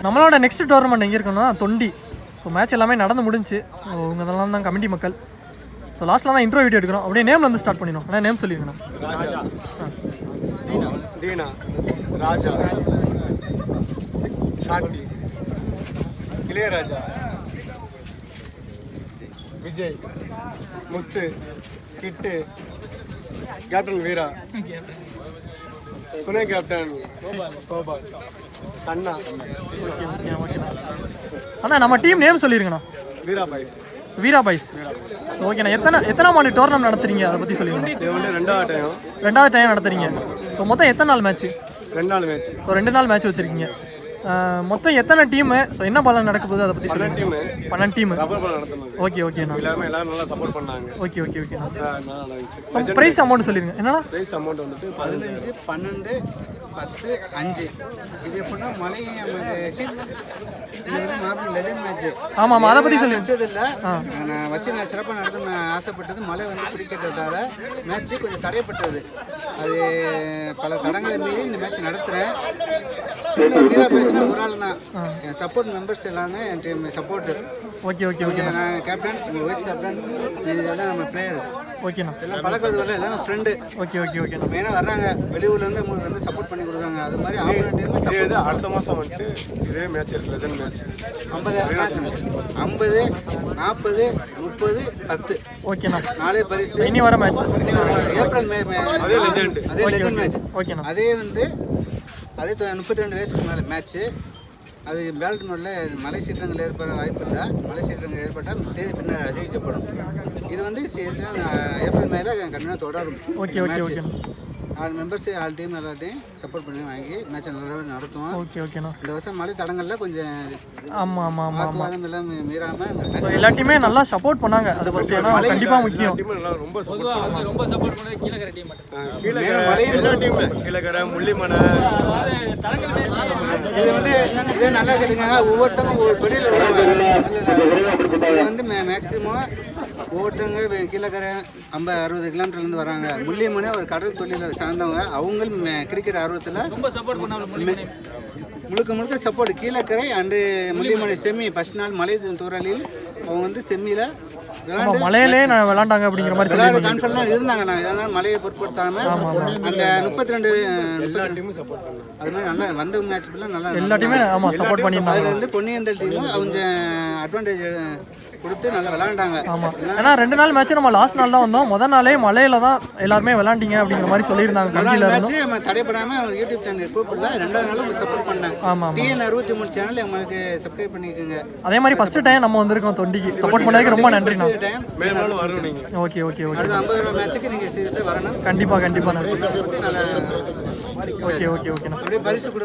நம்மளோட next tournament எங்கே இருக்குன்னா தொண்டி. ஸோ மேட்ச் எல்லாமே நடந்து முடிஞ்சு. ஸோ இவங்க இதெல்லாம் தான் கமிட்டி மக்கள். ஸோ லாஸ்ட்டில் தான் இன்ட்ரோ வீடியோ எடுக்கிறோம். அப்படியே நேம்ல வந்து ஸ்டார்ட் பண்ணிடும். ஆனால் நேம் சொல்லியிருக்கணும். தீனா, ராஜா, சாந்தி, இளையராஜா, விஜய், முத்து, கிட்டு, கேப்டன் வீரா, துணை கேப்டன் கோபால், கண்ணா. அண்ணா நம்ம டீம் நேம் சொல்லியிருக்கண்ணா. வீரா பாய்ஸ். வீரா பாய்ஸ். ஓகேண்ணா. எத்தனாம் ஆண்டு டோர்னமெண்ட் நடத்துறீங்க, அதை பற்றி சொல்லிடுங்க. இது வந்து ரெண்டாவது டைம் நடத்துறீங்க. ஸோ மொத்தம் எத்தனை நாள் மேட்ச்சு? 2 நாள் மேட்ச். ஸோ 2 நாள் மேட்ச் வச்சுருக்கீங்க. மொத்தம் எத்தனை டீமு? ஸோ என்ன பாலம் நடக்க போகுது, அதை பற்றி சொல்லுங்கள். 12 டீமு. ஓகே ஓகேண்ணா. எல்லாரும் நல்லா சப்போர்ட் பண்ணாங்க. ஓகே ஓகே ஓகேண்ணா. ப்ரைஸ் அமௌண்ட் சொல்லிடுங்க. என்னன்னா ப்ரைஸ் அமௌண்ட் வந்துட்டு 15, 12, 10, 5. இது எப்படின்னா மலை மேட்ச், இது வந்து மாப்பிள்ளை லெஜண்ட் மேட்ச். ஆமாம், அதை பற்றி சொல்லி வச்சதில்லை. நான் வச்சு நான் சிறப்பாக நடத்த ஆசைப்பட்டது. மழை வந்து பிடிக்கிறதால மேட்ச்சு கொஞ்சம் தடைப்பட்டது. அது பல தடங்களை மீறி இந்த மேட்ச் நடத்துகிறேன். வீரா பேசுனா ஒரு ஆள் தான். என் சப்போர்ட் மெம்பர்ஸ் எல்லாமே என் team support. Okay okay okay. நான் கேப்டன், வைஸ் கேப்டன், இதெல்லாம் நம்ம பிளேயர்ஸ். ஓகேண்ணா. எல்லாம் பழக்கிறது வரல, எல்லாமே ஃப்ரெண்டு. ஓகே ஓகே ஓகேண்ணா. மெயினாக வர்றாங்க வெளியூர்லேருந்து உங்களுக்கு வந்து சப்போர்ட் பண்ணி கொடுக்குறாங்க. அது மாதிரி ஆப்போனன்ட் அடுத்த மாதம் வந்துட்டு இதே மேட்ச் இருக்குது. Legend match 50, 40, 30, 10. ஓகேண்ணா. 4 பரிசு. இனி வர மேட்ச் ஏப்ரல் அதே லெஜண்ட் மேட்ச். ஓகேண்ணா. அதே வந்து அதே 32 வயசுக்கு மேலே மேட்ச்சு. அது பேலட் மோடில் மலை சீற்றங்கள் ஏற்பட வாய்ப்பு இல்லை. மலை சீற்றங்கள் ஏற்பட்டால் தேதி பின்னர் அறிவிக்கப்படும். இது வந்து ஏப்ரல் மேலே கண்டிப்பாக தொடரும். Okay okay okay. All members, all team எல்லாத்தையும் சப்போர்ட் பண்ணி வாங்கி மேட்சை நல்லா நடத்துவோம். ஓகே ஓகேண்ணா. இந்த வருஷம் மழை தடங்கள்ல கொஞ்சம் ஆமாம் ஆமாம் ஆமாம் வாக்குவாதம் எல்லாம் மீறாமல் எல்லா டீமே நல்லா சப்போர்ட் பண்ணாங்க. அது ஃபர்ஸ்ட் ஏன்னா கண்டிப்பாக முக்கியம். ரொம்ப சப்போர்ட் பண்ணது கீழக்கரை டீம் மட்டும். கீழக்கரை, முள்ளிமலை. இது வந்து இதே நல்லா கேட்டுங்க. ஒவ்வொருத்தவங்க ஒரு தொழில் இது வந்து மேக்சிமம் ஒவ்வொருத்தவங்க கீழக்கரை 50-60 கிலோமீட்டர்லேருந்து வராங்க. முள்ளிமலை ஒரு கடல் தொழிலை சார்ந்தவங்க. அவங்களும் கிரிக்கெட் ஆர்வத்தில் முழுக்க சப்போர்ட். கீழக்கரை அண்டு முள்ளிமலை செம்மி ஃபர்ஸ்ட் நாள் மலை தூரலில் அவங்க வந்து செம்மியில் மலையிலே நான் விளாண்டாங்க அப்படிங்கிற மாதிரி சொல்லி கான்ஃபிடன்ஸ் இருந்தாங்க. நான் இதெல்லாம் மலையை பொருட்படுத்தாமல் அந்த 32 டீமும் சப்போர்ட் பண்ணாங்க. அது மாதிரி நல்லா வந்த மேட்ச் ஃபுல்லாக நல்லா எல்லா டீமே ஆமாம் சப்போர்ட் பண்ணியிருந்தாங்க. அதில் வந்து பொன்னியந்தல் டீமும் அவங்க அட்வான்டேஜ் கொடுத்து நல்லா விளாண்டாங்க. ஆமாம், ஏன்னா 2 நாள் மேட்ச் நம்ம லாஸ்ட் நாள் தான் வந்தோம். முதல் நாளே மலையில தான் எல்லாருமே விளாண்டிங்க அப்படிங்கிற மாதிரி சொல்லியிருந்தாங்க. நம்ம தடைப்படாமல் அவங்க யூடியூப் சேனல் கூப்பிடல. 2வது நாளும் சப்போர்ட் பண்ணாங்க. ஆமாம், TN 63 சேனல் உங்களுக்கு சப்ஸ்கிரைப் பண்ணிக்கோங்க. அதே மாதிரி ஃபர்ஸ்ட் டைம் நம்ம வந்திருக்கோம் தொண்டிக்கு. சப்போர்ட் பண்ணதுக்கு ரொம்ப நன்றி. Okay okay okay. 50 மேட்சுக்கு நீங்கள் சீரியஸாக வரணும். கண்டிப்பாக நன்றி. Okay okay okay.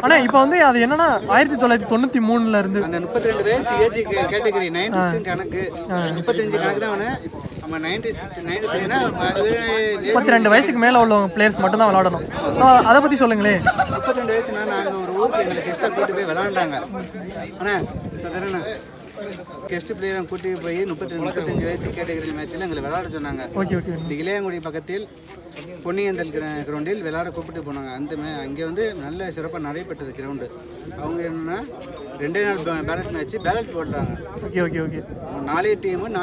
ஆனால் இப்போ வந்து அது என்னன்னா 1993 இருந்து அந்த 32 வயசு ஏஜ் கேட்டகரி 90s கணக்கு 35 கணக்கு தான் வேணும். நம்ம 32 வயசுக்கு மேலே உள்ளவங்க பிளேயர்ஸ் மட்டும் தான் விளாடணும். ஸோ அதை பற்றி சொல்லுங்களேன். 32 வயசுனா நாங்கள் ஒரு ஊருக்கு எங்களுக்கு கெஸ்ட்டாக கூட்டு போய் விளாண்டாங்க. ஆனால் கெஸ்ட் பிளேயரை கூட்டிட்டு போய் 35 வயசு கேட்டகரி மேட்ச்சில் எங்களை விளையாட சொன்னாங்க. Okay okay. இந்த இளையங்குடி பக்கத்தில் பொன்னியந்தல் கிரவுண்டில் விளையாட கூப்பிட்டு போனாங்க. அங்கே வந்து நல்ல சிறப்பாக நடைபெற்றது கிரவுண்டு. அவங்க என்னென்னா 2 நாள் பேலட் பேலட் போட்டாங்க. Okay okay okay. 4 டீமில்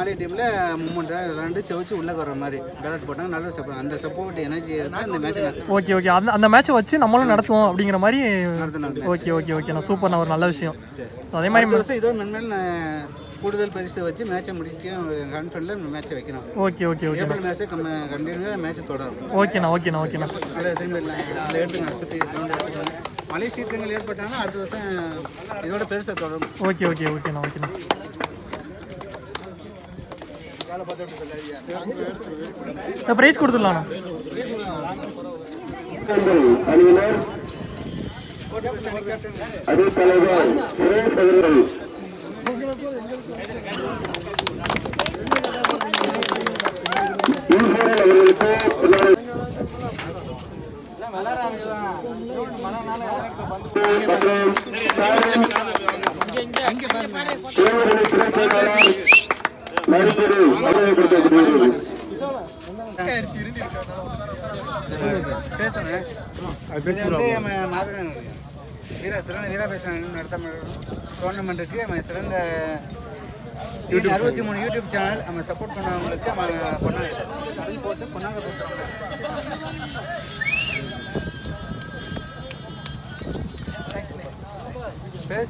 3 தான் விளையாண்டு செவச்சு உள்ளே வர மாதிரி பேலட் போட்டாங்க. நல்ல சப்போர்ட், அந்த சப்போர்ட் எனர்ஜி தான் இந்த மேட்ச். Okay okay. அந்த மேட்ச்சை வச்சு நம்மளும் நடத்துவோம் அப்படிங்கிற மாதிரி நடத்தினாங்க. Okay okay okay. நான் சூப்பர், ஒரு நல்ல விஷயம். அதே மாதிரி இதோ மென்மேல் கூடுதல் பரிசு வச்சு மேட்சை முடிக்க கான்ஃபிடன்ட்ல மேட்சை வைக்கணும். Okay okay okay. ஏப்ரல் மேட்சை கண்டினியூவாக மேட்ச் தொடரும். ஓகேண்ணா ஓகேண்ணா ஓகேண்ணா. எடுத்துங்க சுற்றி மழை சீற்றங்கள் ஏற்பட்டாங்கன்னா அடுத்த வருஷம் இதோட பெருசாக தொடரும். ஓகே ஓகே ஓகேண்ணா ஓகேண்ணா. ப்ரைஸ் கொடுத்துடலாண்ணா. பேசுறேன். இது வந்து மாவீரன் திருநெல்வேலி வீரபேசன் நடத்த டோர்னமெண்ட்டுக்கு நம்ம சிறந்த 63 யூடியூப் சேனல் நம்ம சப்போர்ட் பண்ணவங்களுக்கு நம்ம பொண்ணாங்க போட்டு பொண்ணாங்க போட்டுருவாங்க.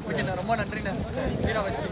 ஓகேண்ணா, ரொம்ப நன்றிண்ணா. வீரா வச்சுட்டு